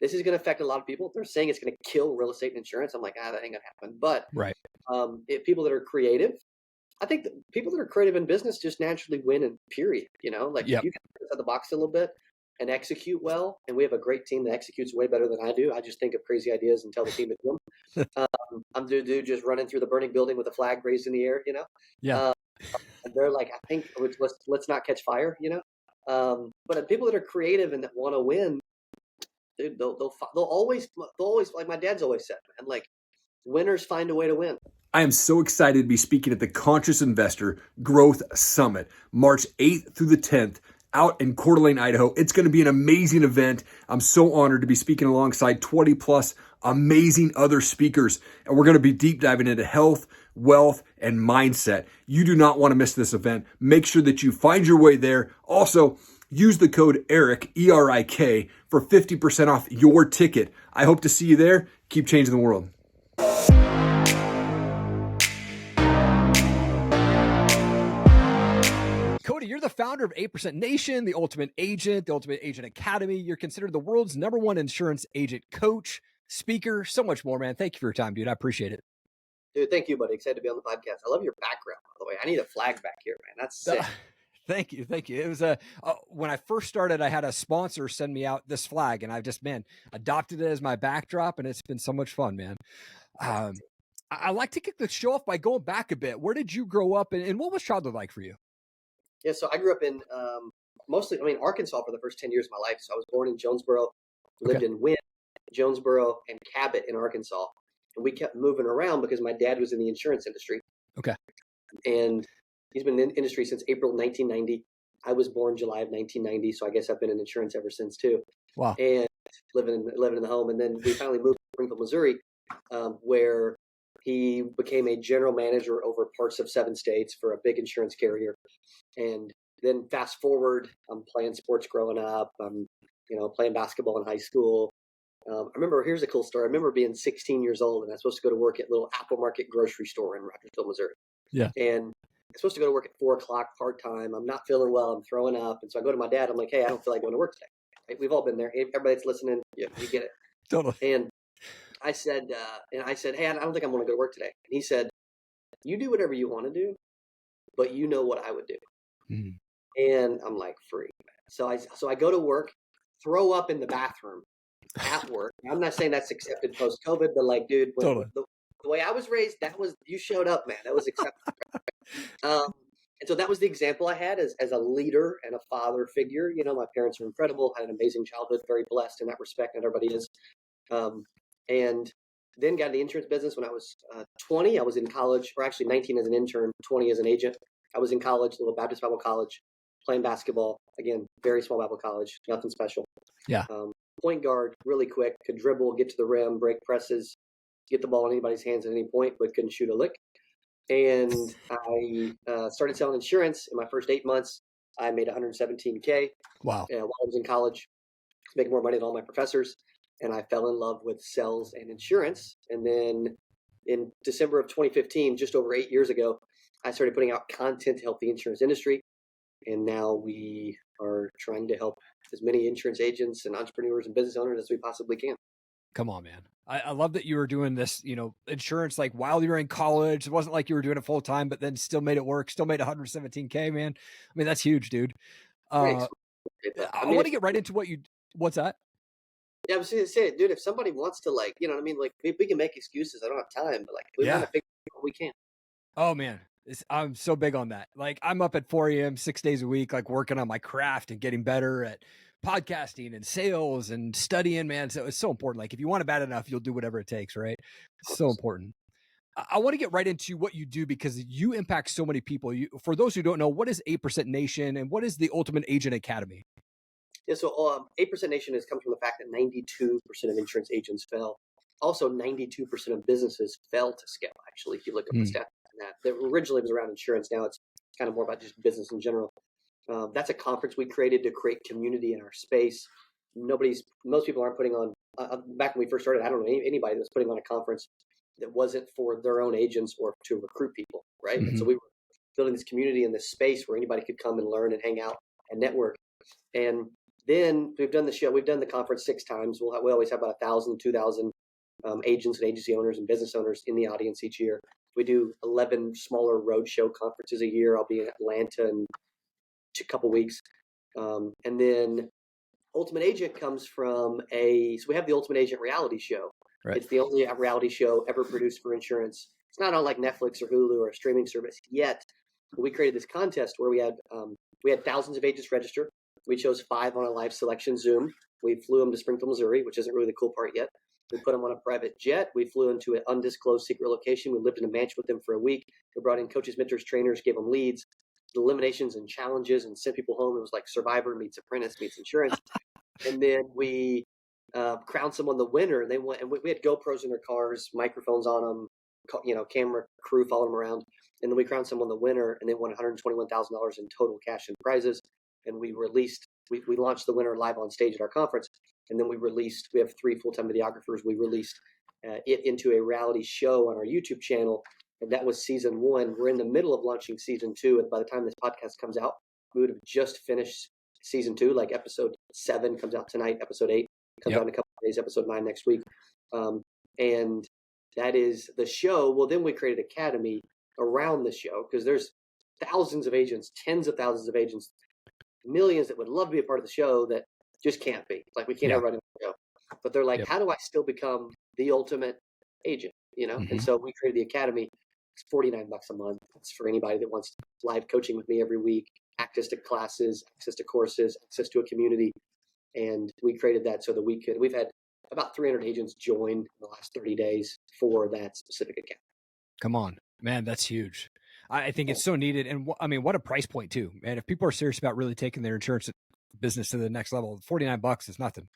this is going to affect a lot of people. They're saying it's going to kill real estate and insurance. I'm like, that ain't going to happen. But right. If people that are creative, I think that people that are creative in business just naturally win in period. Like Yep. if you can think outside the box a little bit and execute well, and we have a great team that executes way better than I do. I just think of crazy ideas and tell the team to do them. I'm the dude just running through the burning building with a flag raised in the air, Yeah. and they're like, I think let's not catch fire, but people that are creative and that want to win, dude, they'll always, like my dad's always said, man, like winners find a way to win. I am so excited to be speaking at the Conscious Investor Growth Summit, March 8th through the 10th, out in Coeur d'Alene, Idaho. It's going to be an amazing event. I'm so honored to be speaking alongside 20 plus amazing other speakers. And we're going to be deep diving into health, wealth, and mindset. You do not want to miss this event. Make sure that you find your way there. Also, use the code Erik, E-R-I-K, for 50% off your ticket. I hope to see you there. Keep changing the world. Cody, you're the founder of 8% Nation, the Ultimate Agent, the Ultimate Agent Academy. You're considered the world's #1 insurance agent coach, speaker, so much more, man. Thank you for your time, dude. I appreciate it. Dude, thank you, buddy. Excited to be on the podcast. I love your background, by the way. I need a flag back here, man. That's sick. Thank you. It was when I first started, I had a sponsor send me out this flag, and I've just, adopted it as my backdrop, and it's been so much fun, man. I like to kick the show off by going back a bit. Where did you grow up, and what was childhood like for you? Yeah, so I grew up in Arkansas for the first 10 years of my life. So I was born in Jonesboro, lived in Wynne, Jonesboro, and Cabot in Arkansas. And we kept moving around because my dad was in the insurance industry. Okay. And he's been in the industry since April 1990. I was born July of 1990, so I guess I've been in insurance ever since too. Wow. And living in the home. And then we finally moved to Springfield, Missouri, where he became a general manager over parts of 7 states for a big insurance carrier. And then fast forward, I'm playing sports growing up. I'm, playing basketball in high school. I remember, here's a cool story. I remember being 16 years old, and I was supposed to go to work at a little Apple Market grocery store in Rogersville, Missouri. Yeah. And I'm supposed to go to work at 4 o'clock part-time. I'm not feeling well. I'm throwing up. And so I go to my dad. I'm like, hey, I don't feel like going to work today. Right? We've all been there. Everybody that's listening, you get it. Totally. And I said, hey, I don't think I'm going to go to work today. And he said, you do whatever you want to do, but you know what I would do. Mm-hmm. And I'm like, freak. So I go to work, throw up in the bathroom at work. I'm not saying that's accepted post-COVID, but like, dude, totally. the way I was raised, you showed up, man. That was accepted. And so that was the example I had as a leader and a father figure. My parents are incredible, had an amazing childhood, very blessed in that respect, and everybody is. And then got in the insurance business when I was 20. I was in college, or actually 19 as an intern, 20 as an agent. I was in college, Little Baptist Bible College, playing basketball. Again, very small Bible college, nothing special. Yeah. Point guard, really quick, could dribble, get to the rim, break presses, get the ball in anybody's hands at any point, but couldn't shoot a lick. And I started selling insurance. In my first 8 months, I made $117K. Wow. While I was in college, making more money than all my professors. And I fell in love with sales and insurance. And then in December of 2015, just over 8 years ago, I started putting out content to help the insurance industry. And now we are trying to help as many insurance agents and entrepreneurs and business owners as we possibly can. Come on, man. I love that you were doing this, insurance, like while you were in college. It wasn't like you were doing it full time, but then still made it work, still made 117K, man. I mean, that's huge, dude. I want to get right into what's that? Yeah, I was going to say, dude, if somebody wants to we can make excuses. I don't have time, but we want to figure out what we can. Oh man. I'm so big on that. Like I'm up at 4 a.m., 6 days a week, like working on my craft and getting better at podcasting and sales and studying, man. So it's so important. Like if you want it bad enough, you'll do whatever it takes, right? It's so important. I want to get right into what you do because you impact so many people. For those who don't know, what is 8% Nation and what is the Ultimate Agent Academy? Yeah, so 8% Nation comes from the fact that 92% of insurance agents fail. Also, 92% of businesses fail to scale, actually, if you look at the stats. That originally was around insurance. Now it's kind of more about just business in general. That's a conference we created to create community in our space. Most people aren't putting on, back when we first started, I don't know anybody that was putting on a conference that wasn't for their own agents or to recruit people, right? Mm-hmm. And so we were building this community in this space where anybody could come and learn and hang out and network. And Then we've done the show. We've done the conference 6 times. We always have about 1,000, 2,000 agents and agency owners and business owners in the audience each year. We do 11 smaller roadshow conferences a year. I'll be in Atlanta in a couple weeks. And then Ultimate Agent comes from so we have the Ultimate Agent reality show. Right. It's the only reality show ever produced for insurance. It's not on like Netflix or Hulu or a streaming service yet. But we created this contest where we had thousands of agents register. We chose 5 on a live selection Zoom. We flew them to Springfield, Missouri, which isn't really the cool part yet. We put them on a private jet. We flew into an undisclosed secret location. We lived in a mansion with them for a week. We brought in coaches, mentors, trainers, gave them leads, eliminations and challenges, and sent people home. It was like Survivor meets Apprentice meets insurance. And then we crowned someone the winner. And they went, and we had GoPros in their cars, microphones on them, camera crew following them around. And then we crowned someone the winner, and they won $121,000 in total cash and prizes. And we launched the winner live on stage at our conference. And then we have 3 full-time videographers. We released it into a reality show on our YouTube channel. And that was season 1. We're in the middle of launching season 2. And by the time this podcast comes out, we would have just finished season 2, like episode 7 comes out tonight, episode 8 comes out in a couple of days, episode 9 next week. And that is the show. Well, then we created Academy around the show because there's thousands of agents, tens of thousands of agents, millions that would love to be a part of the show that just can't be. Like, we can't have running the show. But they're like, how do I still become the ultimate agent? And so we created the Academy. It's $49 a month. It's for anybody that wants live coaching with me every week, access to classes, access to courses, access to a community. And we created that so that we've had about 300 agents join in the last 30 days for that specific account. Come on, man, that's huge. I think it's so needed. And what a price point too, man. If people are serious about really taking their insurance business to the next level, $49 is nothing.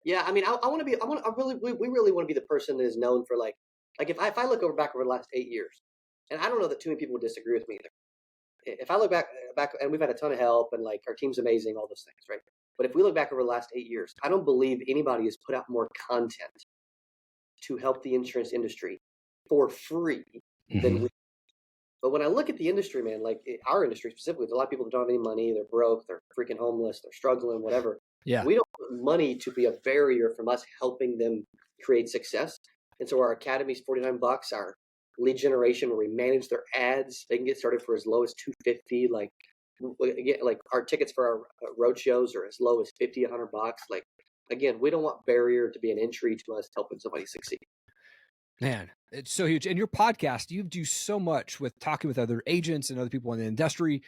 Yeah. We really want to be the person that is known for like if I look back over the last 8 years, and I don't know that too many people would disagree with me either. If I look back, and we've had a ton of help, and like our team's amazing, all those things, right? But if we look back over the last 8 years, I don't believe anybody has put out more content to help the insurance industry for free than we. But when I look at the industry, man, like our industry specifically, there's a lot of people that don't have any money, they're broke, they're freaking homeless, they're struggling, whatever. Yeah. We don't want money to be a barrier from us helping them create success. And so our Academy's $49, our lead generation where we manage their ads, they can get started for as low as $250. Like our tickets for our road shows are as low as $50, $100. Like, again, we don't want barrier to be an entry to us helping somebody succeed. Man, it's so huge. And your podcast, you do so much with talking with other agents and other people in the industry.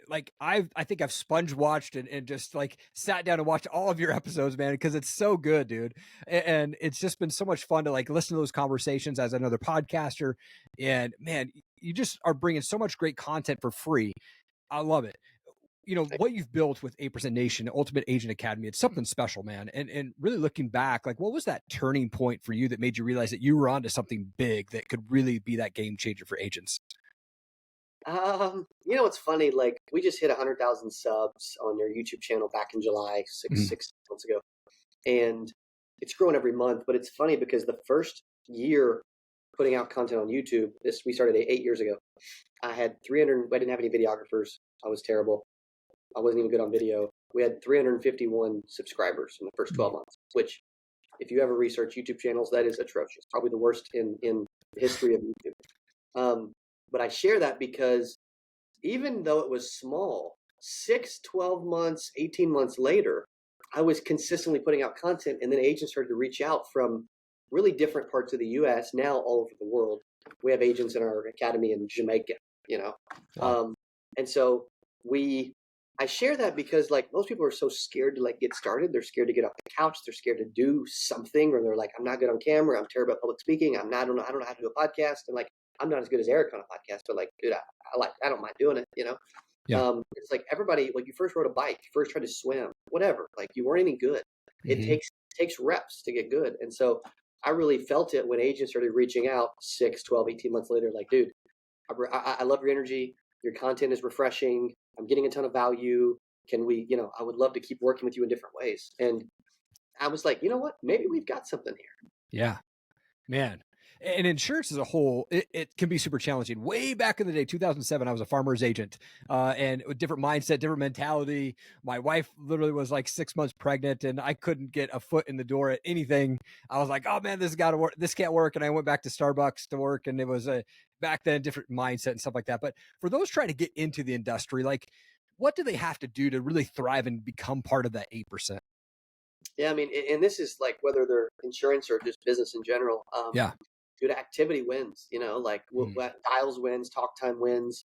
Like I think I've sponge watched and just like sat down and watched all of your episodes, man, because it's so good, dude. And it's just been so much fun to like listen to those conversations as another podcaster. And man, you just are bringing so much great content for free. I love it. What you've built with 8% Nation, Ultimate Agent Academy, it's something special, man. And really looking back, like what was that turning point for you that made you realize that you were onto something big that could really be that game changer for agents? It's funny, like we just hit 100,000 subs on your YouTube channel back in July, six months ago. And it's growing every month, but it's funny because the first year putting out content on YouTube, we started 8 years ago. I didn't have any videographers. I was terrible. I wasn't even good on video. We had 351 subscribers in the first 12 months, which if you ever research YouTube channels, that is atrocious. Probably the worst in the history of YouTube. But I share that because even though it was small, 6, 12 months, 18 months later, I was consistently putting out content, and then agents started to reach out from really different parts of the U.S., now all over the world. We have agents in our academy in Jamaica, Wow. And so I share that because like most people are so scared to like get started. They're scared to get off the couch. They're scared to do something, or they're like, I'm not good on camera. I'm terrible at public speaking. I don't know how to do a podcast. And like, I'm not as good as Erik on a podcast, but like, dude, I don't mind doing it. Yeah. It's like everybody, like you first rode a bike, you first tried to swim, whatever, like you weren't any good. It takes reps to get good. And so I really felt it when agents started reaching out 6, 12, 18 months later, like, dude, I love your energy. Your content is refreshing. I'm getting a ton of value. Can we, I would love to keep working with you in different ways. And I was like, you know what? Maybe we've got something here. Yeah, man. And insurance as a whole, it can be super challenging. Way back in the day, 2007, I was a farmer's agent, and with different mindset, different mentality. My wife literally was like 6 months pregnant, and I couldn't get a foot in the door at anything. I was like, oh man, this got to work. This can't work. And I went back to Starbucks to work, and it was a back then different mindset and stuff like that. But for those trying to get into the industry, like, what do they have to do to really thrive and become part of that 8%? Yeah, I mean, and this is like whether they're insurance or just business in general. Yeah. Good activity wins, like dials wins, talk time wins,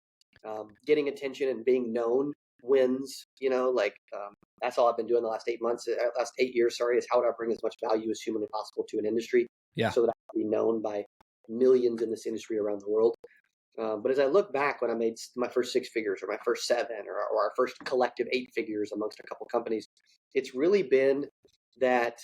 getting attention and being known wins, that's all I've been doing the last 8 years, sorry, is how do I bring as much value as humanly possible to an industry so that I can be known by millions in this industry around the world. But as I look back when I made my first 6 figures or my first 7 or our first collective 8 figures amongst a couple companies, it's really been that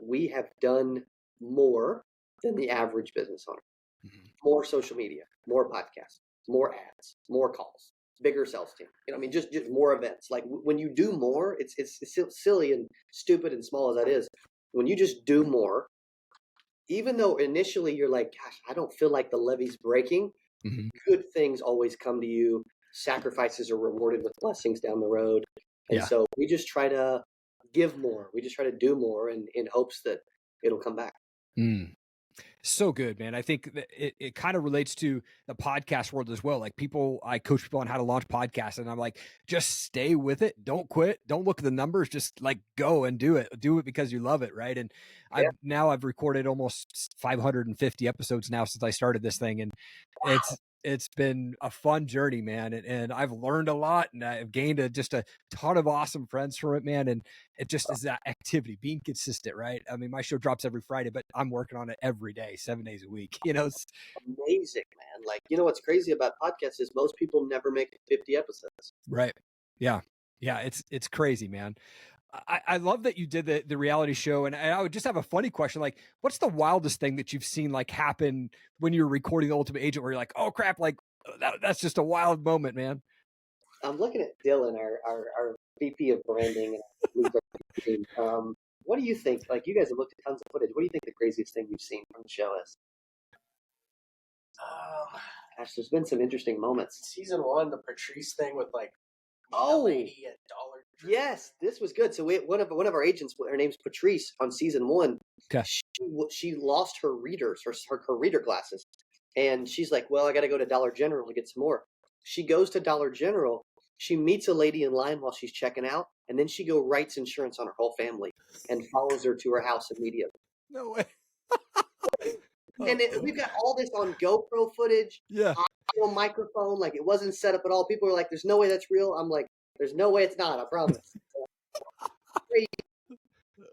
we have done more than the average business owner. Mm-hmm. More social media, more podcasts, more ads, more calls, bigger sales team. Just more events. Like when you do more, it's silly and stupid and small as that is. When you just do more, even though initially you're like, gosh, I don't feel like the levee's breaking, mm-hmm. good things always come to you. Sacrifices are rewarded with blessings down the road. And so we just try to give more. We just try to do more in hopes that it'll come back. Mm. So good, man. I think that it kind of relates to the podcast world as well. Like I coach people on how to launch podcasts, and I'm like, just stay with it. Don't quit. Don't look at the numbers. Just like go and do it. Do it because you love it. Right. And I've recorded almost 550 episodes now since I started this thing. And it's been a fun journey, man. And I've learned a lot, and I've gained just a ton of awesome friends from it, man. And it just is that activity, being consistent, right? I mean, my show drops every Friday, but I'm working on it every day, 7 days a week. It's amazing, man. Like, what's crazy about podcasts is most people never make 50 episodes. Right. Yeah. Yeah. It's crazy, man. I love that you did the reality show, and I would just have a funny question. Like, what's the wildest thing that you've seen like happen when you're recording The Ultimate Agent, where you're like, oh crap, like that's just a wild moment, man? I'm looking at Dylan, our VP of branding. What do you think? Like, you guys have looked at tons of footage. What do you think the craziest thing you've seen from the show is? Gosh, there's been some interesting moments. Season 1, the Patrice thing with like lady at Dollar Tree. Yes, this was good. So one of our agents, her name's Patrice, on season 1. Okay. She lost her readers, her reader glasses, and she's like, "Well, I got to go to Dollar General to get some more." She goes to Dollar General. She meets a lady in line while she's checking out, and then she writes insurance on her whole family and follows her to her house immediately. No way. And we've got all this on GoPro footage, audio microphone. Like, it wasn't set up at all. People are like, "There's no way that's real." I'm like, "There's no way it's not. I promise."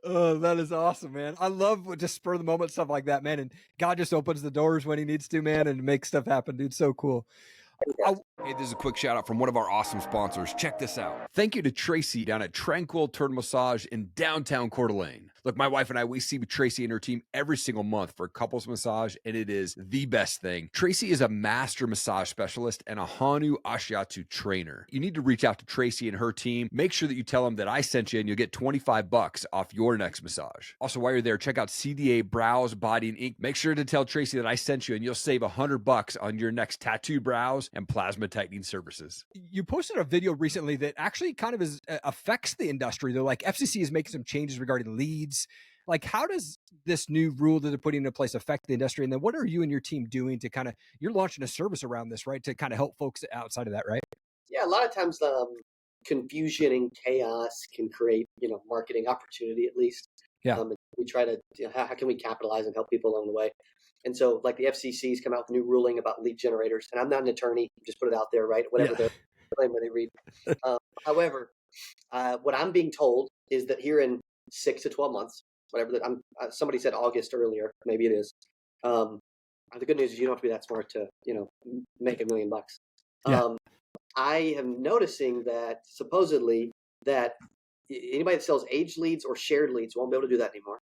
Oh, that is awesome, man. I love just spur of the moment stuff like that, man. And God just opens the doors when he needs to, man, and makes stuff happen, dude. So cool. Hey, this is a quick shout out from one of our awesome sponsors. Check this out. Thank you to Tracy down at Tranquil Turtle Massage in downtown Coeur d'Alene. Look, my wife and I, we see Tracy and her team every single month for couples massage, and it is the best thing. Tracy is a master massage specialist and a Hanu Ashiatu trainer. You need to reach out to Tracy and her team. Make sure that you tell them that I sent you, and you'll get $25 off your next massage. Also, while you're there, check out CDA Brows, Body, and Ink. Make sure to tell Tracy that I sent you, and you'll save $100 on your next tattoo brows and plasma tightening services. You posted a video recently that actually kind of affects the industry. They're like, FCC is making some changes regarding leads. Like, how does this new rule that they're putting into place affect the industry? And then what are you and your team doing to you're launching a service around this, right? To kind of help folks outside of that, right? Yeah, a lot of times confusion and chaos can create, marketing opportunity at least. Yeah. We try to, how can we capitalize and help people along the way? And so, like, the FCC's come out with a new ruling about lead generators. And I'm not an attorney, just put it out there, right? Whatever they claim when they read. However, what I'm being told is that here in 6 to 12 months, whatever that somebody said August earlier, maybe it is. The good news is you don't have to be that smart to, make $1 million. Yeah. I am noticing that supposedly that anybody that sells age leads or shared leads won't be able to do that anymore.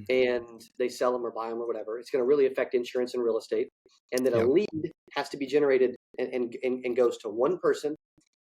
And they sell them or buy them or whatever. It's going to really affect insurance and real estate. And that a lead has to be generated and goes to one person,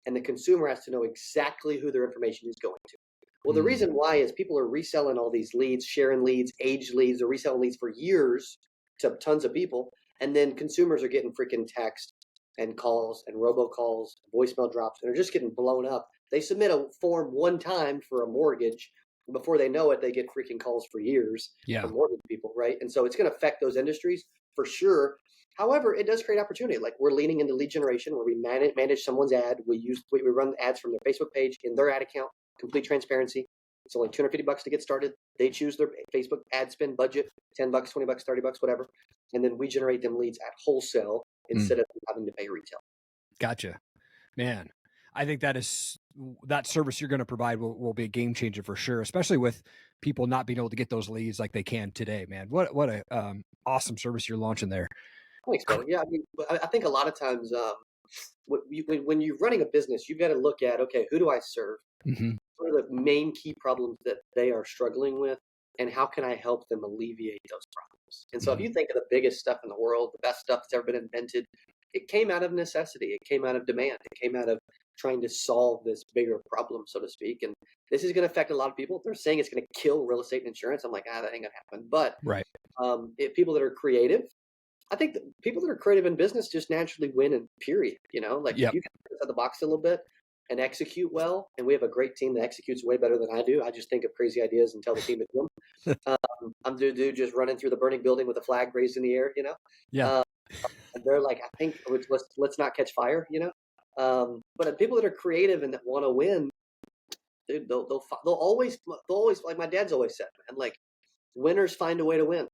and the consumer has to know exactly who their information is going to. Well, the reason why is people are reselling all these leads, sharing leads, aged leads, or reselling leads for years to tons of people. And then consumers are getting freaking text and calls and robocalls, voicemail drops, and are just getting blown up. They submit a form one time for a mortgage. Before they know it, they get freaking calls for years from mortgage people, right? And so it's going to affect those industries for sure. However, it does create opportunity. Like we're leaning into lead generation where we manage someone's ad. We run ads from their Facebook page in their ad account, complete transparency. It's only $250 to get started. They choose their Facebook ad spend budget, $10, $20, $30, whatever. And then we generate them leads at wholesale instead of having to pay retail. Gotcha. Man, I think that service you're going to provide will be a game changer for sure, especially with people not being able to get those leads like they can today, man. What a awesome service you're launching there. Thanks, brother. Yeah, I mean, I think a lot of times when you're running a business, you've got to look at, okay, who do I serve? What are the main key problems that they are struggling with? And how can I help them alleviate those problems? And so if you think of the biggest stuff in the world, the best stuff that's ever been invented, it came out of necessity. It came out of demand. It came out of trying to solve this bigger problem, so to speak. And this is going to affect a lot of people. They're saying it's going to kill real estate and insurance. I'm like, that ain't going to happen. But if people that are creative, I think that people that are creative in business just naturally win, and period. You know, like if you can put out the box a little bit and execute well, and we have a great team that executes way better than I do. I just think of crazy ideas and tell the team to do them. I'm the dude just running through the burning building with a flag raised in the air, you know? And they're like, I think let's not catch fire, you know? But people that are creative and that want to win, dude, they'll always, like my dad's always said, man, like winners find a way to win.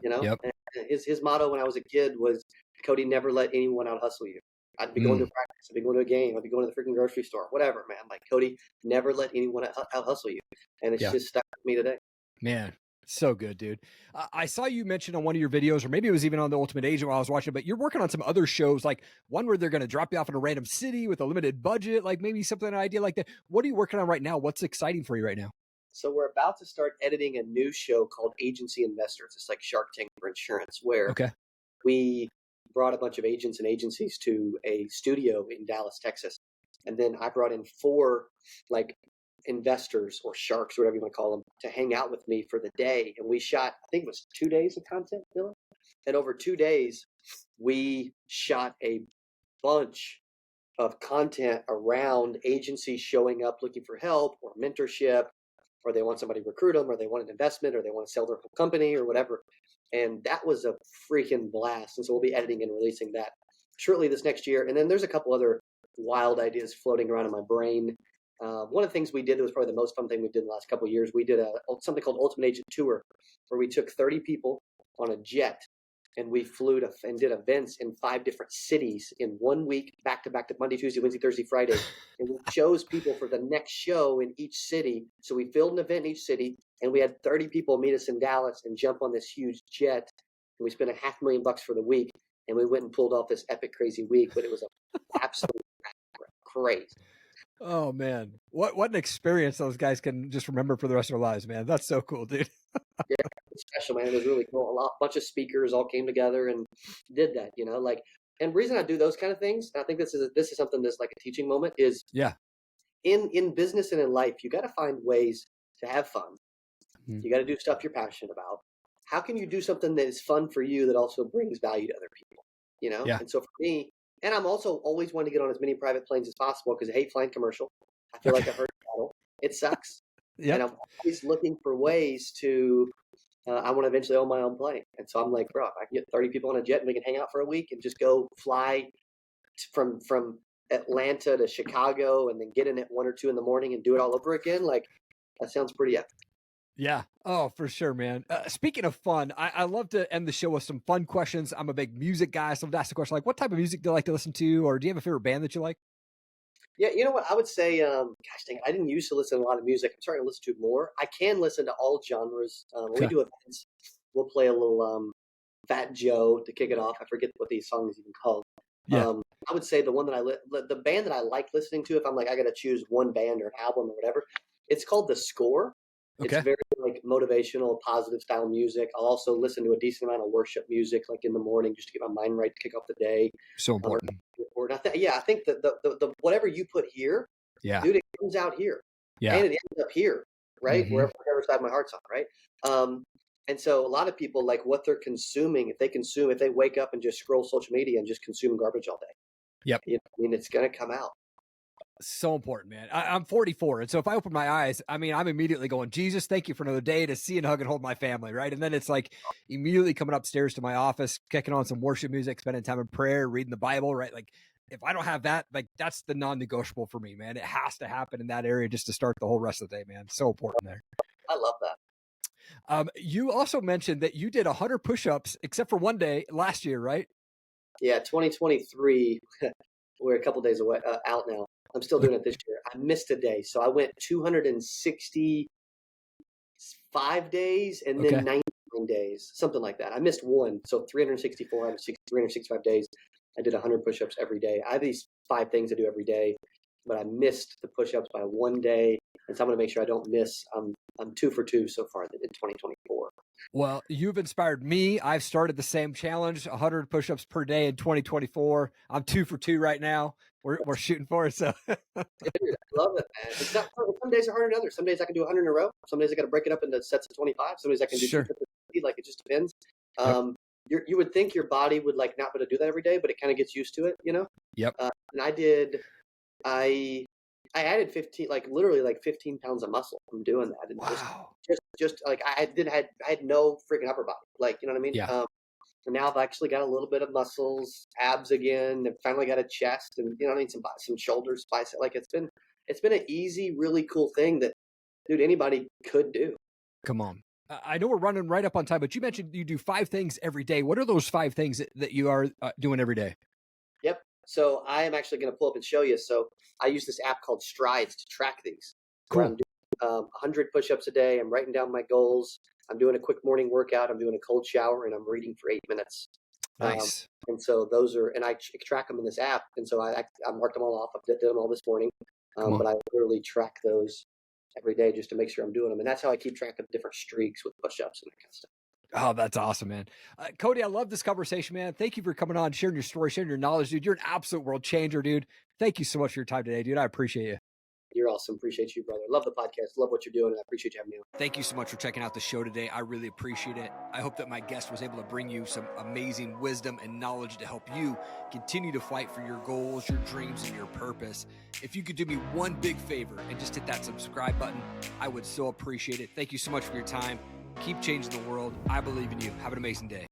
You know, and his motto when I was a kid was, Cody, never let anyone out hustle you. I'd be going to practice, I'd be going to a game, I'd be going to the freaking grocery store, whatever, man. Like, Cody, never let anyone out hustle you. And it's just stuck with me today. Man, so good, dude. I saw you mention on one of your videos, or maybe it was even on The Ultimate Agent while I was watching, but you're working on some other shows, like one where they're going to drop you off in a random city with a limited budget, like maybe something, an idea like that. What are you working on right now? What's exciting for you right now? So we're about to start editing a new show called Agency Investors. It's like Shark Tank for insurance, where we brought a bunch of agents and agencies to a studio in Dallas, Texas. And then I brought in 4 like investors or sharks, whatever you want to call them, to hang out with me for the day. And we shot, I think it was 2 days of content, Dylan. And over 2 days, we shot a bunch of content around agencies showing up looking for help or mentorship, or they want somebody to recruit them, or they want an investment, or they want to sell their whole company or whatever. And that was a freaking blast. And so we'll be editing and releasing that shortly this next year. And then there's a couple other wild ideas floating around in my brain. One of the things we did that was probably the most fun thing we did in the last couple of years, we did something called Ultimate Agent Tour, where we took 30 people on a jet and we flew to and did events in 5 different cities in 1 week, back to back to Monday, Tuesday, Wednesday, Thursday, Friday. And we chose people for the next show in each city. So we filled an event in each city, and we had 30 people meet us in Dallas and jump on this huge jet. And we spent $500,000 for the week, and we went and pulled off this epic, crazy week. But it was an absolute crazy. Oh man, what an experience those guys can just remember for the rest of their lives, man. That's so cool, dude. Yeah, it's special, man. It was really cool. A bunch of speakers all came together and did that, you know, like, and the reason I do those kind of things, and I think this is something that's like a teaching moment, is in business and in life, you got to find ways to have fun. You got to do stuff you're passionate about. How can you do something that is fun for you that also brings value to other people, you know? And so for me, and I'm also always wanting to get on as many private planes as possible because I hate flying commercial. I feel like I heard it sucks. And I'm always looking for ways to, I want to eventually own my own plane. And so I'm like, bro, if I can get 30 people on a jet and we can hang out for a week and just go fly from Atlanta to Chicago and then get in at 1 or 2 in the morning and do it all over again. Like, that sounds pretty epic. Yeah. Oh, for sure, man. Speaking of fun, I love to end the show with some fun questions. I'm a big music guy, so I'm ask the question, like, what type of music do you like to listen to? Or do you have a favorite band that you like? Yeah, you know what? I would say, gosh dang, I didn't used to listen to a lot of music. I'm starting to listen to it more. I can listen to all genres. When we do events, we'll play a little Fat Joe to kick it off. I forget what these songs even called. I would say the one that the band that I like listening to, if I'm like, I got to choose one band or an album or whatever, it's called The Score. It's very like motivational, positive style music. I'll also listen to a decent amount of worship music, like in the morning, just to get my mind right to kick off the day. So important. I think that the whatever you put here, dude, it comes out here. Yeah. and it ends up here, right? Mhm. Wherever side my heart's on, right? And so a lot of people, like what they're consuming, if they wake up and just scroll social media and just consume garbage all day, Yep. I mean, it's going to come out. So important, man. I'm 44. And so if I open my eyes, I mean, I'm immediately going, Jesus, thank you for another day to see and hug and hold my family. Right. And then it's like immediately coming upstairs to my office, kicking on some worship music, spending time in prayer, reading the Bible. Right. Like if I don't have that, like that's the non-negotiable for me, man. It has to happen in that area just to start the whole rest of the day, man. So important there. I love that. You also mentioned that you did 100 push-ups except for one day last year, right? Yeah. 2023, we're a couple days away out now. I'm still doing it this year. I missed a day. So I went 265 days and then 99 days, something like that. I missed one. So 364 out of 365 days, I did 100 push-ups every day. I have these 5 things I do every day, but I missed the push-ups by one day. And so I'm going to make sure I don't miss. I'm 2 for 2 so far in 2024. Well, you've inspired me. I've started the same challenge, 100 push-ups per day in 2024. I'm 2 for 2 right now. We're shooting for it. So Dude, I love it, man. It's not, some days are harder than others. Some days I can do 100 in a row. Some days I got to break it up into sets of 25. Some days I can do 250. Like it just depends. You would think your body would like not be able to do that every day, but it kind of gets used to it, you know? Yep. And I added 15, like literally like 15 pounds of muscle from doing that. And just like I had no freaking upper body. Like, you know what I mean? Yeah. And now I've actually got a little bit of muscles, abs again. I've finally got a chest, and I need some shoulders, bicep. Like it's been an easy, really cool thing that, dude, anybody could do. Come on. I know we're running right up on time, but you mentioned you do 5 things every day. What are those 5 things that you are doing every day? Yep. So I am actually going to pull up and show you. So I use this app called Strides to track these. Cool. I'm doing 100 push-ups a day. I'm writing down my goals. I'm doing a quick morning workout. I'm doing a cold shower, and I'm reading for 8 minutes. Nice. And so those are, and I track them in this app. And so I marked them all off. I did them all this morning. But I literally track those every day just to make sure I'm doing them. And that's how I keep track of different streaks with push-ups and that kind of stuff. Oh, that's awesome, man. Cody, I love this conversation, man. Thank you for coming on, sharing your story, sharing your knowledge, dude. You're an absolute world changer, dude. Thank you so much for your time today, dude. I appreciate you. You're awesome. Appreciate you, brother. Love the podcast. Love what you're doing. And I appreciate you having me on. Thank you so much for checking out the show today. I really appreciate it. I hope that my guest was able to bring you some amazing wisdom and knowledge to help you continue to fight for your goals, your dreams, and your purpose. If you could do me one big favor and just hit that subscribe button, I would so appreciate it. Thank you so much for your time. Keep changing the world. I believe in you. Have an amazing day.